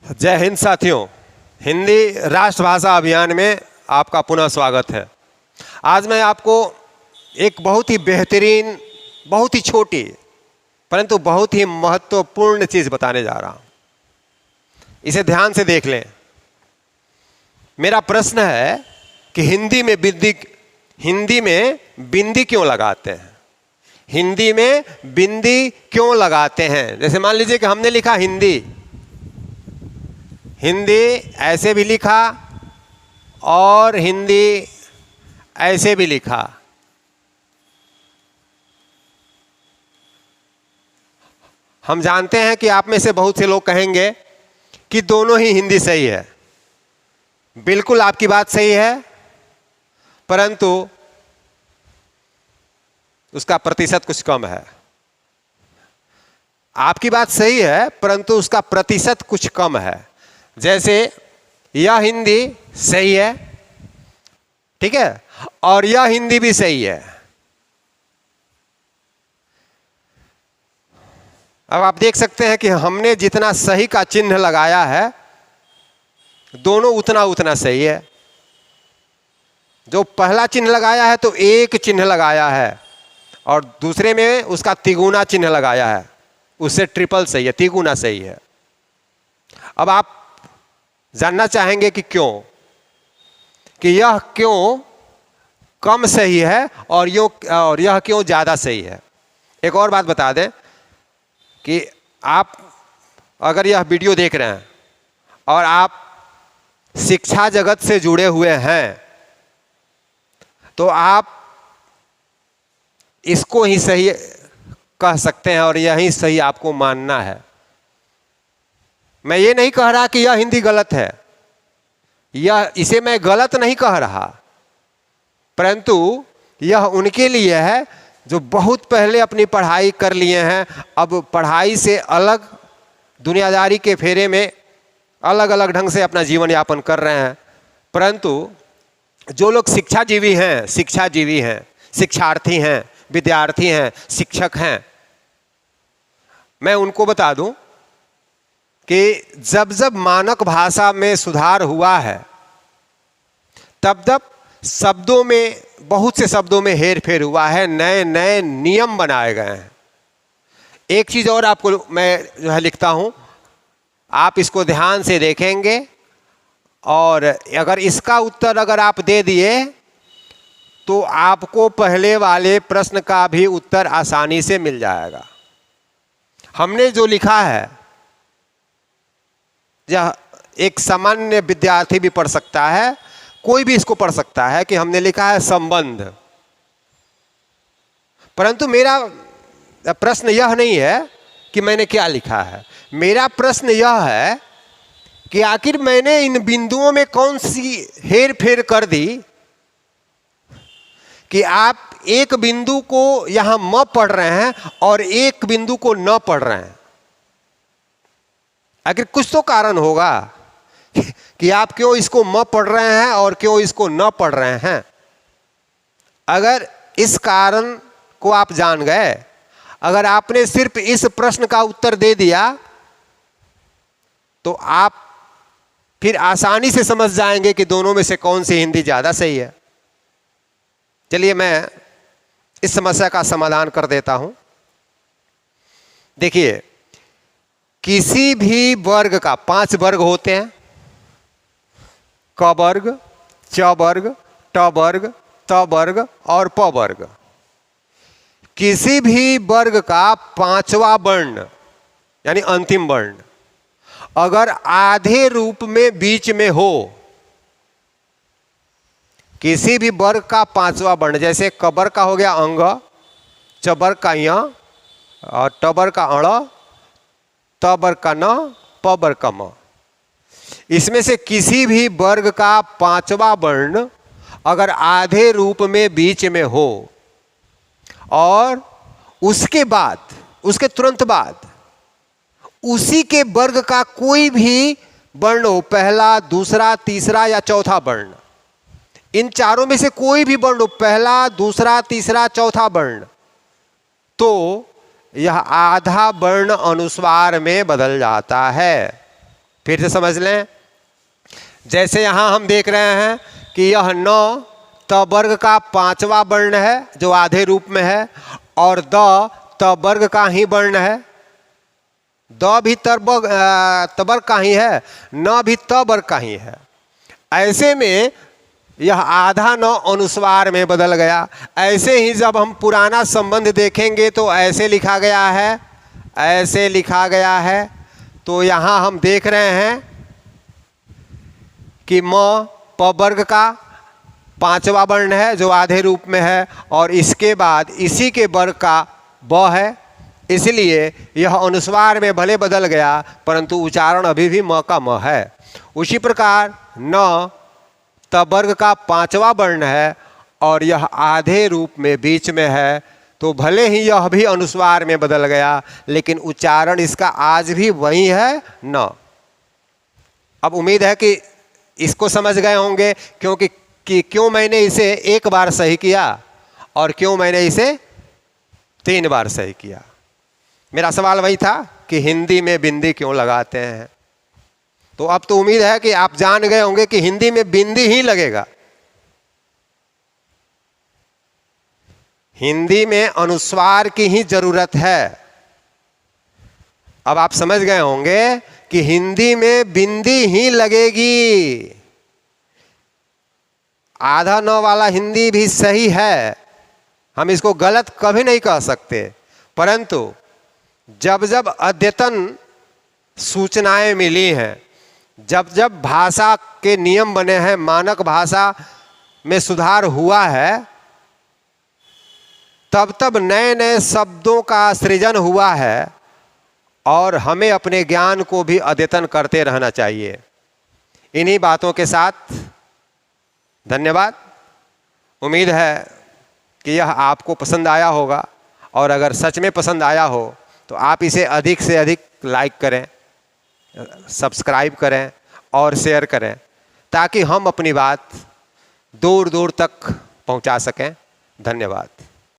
जय हिंद साथियों, हिंदी राष्ट्रभाषा अभियान में आपका पुनः स्वागत है। आज मैं आपको एक बहुत ही बेहतरीन, बहुत ही छोटी परंतु बहुत ही महत्वपूर्ण चीज़ बताने जा रहा हूँ। इसे ध्यान से देख लें। मेरा प्रश्न है कि हिंदी में बिंदी क्यों लगाते हैं? हिंदी में बिंदी क्यों लगाते हैं? जैसे मान लीजिए कि हमने लिखा हिंदी ऐसे भी लिखा और हिंदी ऐसे भी लिखा। हम जानते हैं कि आप में से बहुत से लोग कहेंगे कि दोनों ही हिंदी सही है। बिल्कुल आपकी बात सही है, परंतु उसका प्रतिशत कुछ कम है। आपकी बात सही है, परंतु उसका प्रतिशत कुछ कम है। जैसे यह हिंदी सही है, ठीक है, और यह हिंदी भी सही है। अब आप देख सकते हैं कि हमने जितना सही का चिन्ह लगाया है, दोनों उतना सही है। जो पहला चिन्ह लगाया है तो एक चिन्ह लगाया है, और दूसरे में उसका तिगुना चिन्ह लगाया है, उससे ट्रिपल सही है, तिगुना सही है। अब आप जानना चाहेंगे कि क्यों, कि यह क्यों कम सही है और यह क्यों ज़्यादा सही है। एक और बात बता दें कि आप अगर यह वीडियो देख रहे हैं और आप शिक्षा जगत से जुड़े हुए हैं, तो आप इसको ही सही कह सकते हैं और यही सही आपको मानना है। मैं ये नहीं कह रहा कि यह हिंदी गलत है, इसे मैं गलत नहीं कह रहा, परंतु यह उनके लिए है जो बहुत पहले अपनी पढ़ाई कर लिए हैं, अब पढ़ाई से अलग दुनियादारी के फेरे में अलग अलग ढंग से अपना जीवन यापन कर रहे हैं। परंतु जो लोग शिक्षाजीवी हैं, शिक्षार्थी हैं, विद्यार्थी हैं, शिक्षक हैं, मैं उनको बता दूं कि जब जब मानक भाषा में सुधार हुआ है, तब तब शब्दों में, बहुत से शब्दों में हेर फेर हुआ है, नए नए नियम बनाए गए हैं। एक चीज़ और आपको मैं जो है लिखता हूँ, आप इसको ध्यान से देखेंगे और अगर इसका उत्तर अगर आप दे दिए तो आपको पहले वाले प्रश्न का भी उत्तर आसानी से मिल जाएगा। हमने जो लिखा है, यह एक सामान्य विद्यार्थी भी पढ़ सकता है, कोई भी इसको पढ़ सकता है कि हमने लिखा है संबंध। परंतु मेरा प्रश्न यह नहीं है कि मैंने क्या लिखा है। मेरा प्रश्न यह है कि आखिर मैंने इन बिंदुओं में कौन सी हेर फेर कर दी कि आप एक बिंदु को यहां म पढ़ रहे हैं और एक बिंदु को न पढ़ रहे हैं। आखिर कुछ तो कारण होगा कि आप क्यों इसको म पढ़ रहे हैं और क्यों इसको न पढ़ रहे हैं। अगर इस कारण को आप जान गए, अगर आपने सिर्फ इस प्रश्न का उत्तर दे दिया, तो आप फिर आसानी से समझ जाएंगे कि दोनों में से कौन सी हिंदी ज़्यादा सही है। चलिए मैं इस समस्या का समाधान कर देता हूं। देखिए, किसी भी वर्ग का 5 वर्ग होते हैं, क वर्ग, च वर्ग, ट वर्ग, त वर्ग और प वर्ग। किसी भी वर्ग का 5वां वर्ण यानी अंतिम वर्ण अगर आधे रूप में बीच में हो, किसी भी वर्ग का 5वां वर्ण, जैसे कबर का हो गया अंग, चबर का य और टबर का अण, तबर का न, पबर का म, इसमें से किसी भी वर्ग का 5वां वर्ण अगर आधे रूप में बीच में हो और उसके बाद, उसके तुरंत बाद उसी के वर्ग का कोई भी वर्ण हो, पहला, दूसरा, तीसरा या चौथा वर्ण, इन चारों में से कोई भी वर्ण हो, पहला, दूसरा, तीसरा, चौथा वर्ण, तो यह आधा वर्ण अनुस्वार में बदल जाता है। फिर से समझ लें, जैसे यहाँ हम देख रहे हैं कि यह न त वर्ग का 5वां वर्ण है जो आधे रूप में है, और द त वर्ग का ही वर्ण है। द भी त वर्ग का ही है, न भी त वर्ग का ही है। ऐसे में यह आधा न अनुस्वार में बदल गया। ऐसे ही जब हम पुराना संबंध देखेंगे तो ऐसे लिखा गया है, ऐसे लिखा गया है। तो यहाँ हम देख रहे हैं कि म प वर्ग का 5वां वर्ण है जो आधे रूप में है, और इसके बाद इसी के वर्ग का ब है, इसलिए यह अनुस्वार में भले बदल गया परंतु उच्चारण अभी भी म का म है। उसी प्रकार न त वर्ग का 5वां वर्ण है और यह आधे रूप में बीच में है, तो भले ही यह भी अनुस्वार में बदल गया लेकिन उच्चारण इसका आज भी वही है, न। अब उम्मीद है कि इसको समझ गए होंगे क्योंकि क्यों मैंने इसे एक बार सही किया और क्यों मैंने इसे 3 बार सही किया। मेरा सवाल वही था कि हिंदी में बिंदी क्यों लगाते हैं। तो अब तो उम्मीद है कि आप जान गए होंगे कि हिंदी में बिंदी ही लगेगा। हिंदी में अनुस्वार की ही जरूरत है। अब आप समझ गए होंगे कि हिंदी में बिंदी ही लगेगी। आधा न वाला हिंदी भी सही है, हम इसको गलत कभी नहीं कह सकते, परंतु जब जब अद्यतन सूचनाएं मिली हैं, जब जब भाषा के नियम बने हैं, मानक भाषा में सुधार हुआ है, तब तब नए नए शब्दों का सृजन हुआ है और हमें अपने ज्ञान को भी अद्यतन करते रहना चाहिए। इन्हीं बातों के साथ धन्यवाद। उम्मीद है कि यह आपको पसंद आया होगा, और अगर सच में पसंद आया हो तो आप इसे अधिक से अधिक लाइक करें, सब्सक्राइब करें और शेयर करें, ताकि हम अपनी बात दूर दूर तक पहुंचा सकें। धन्यवाद।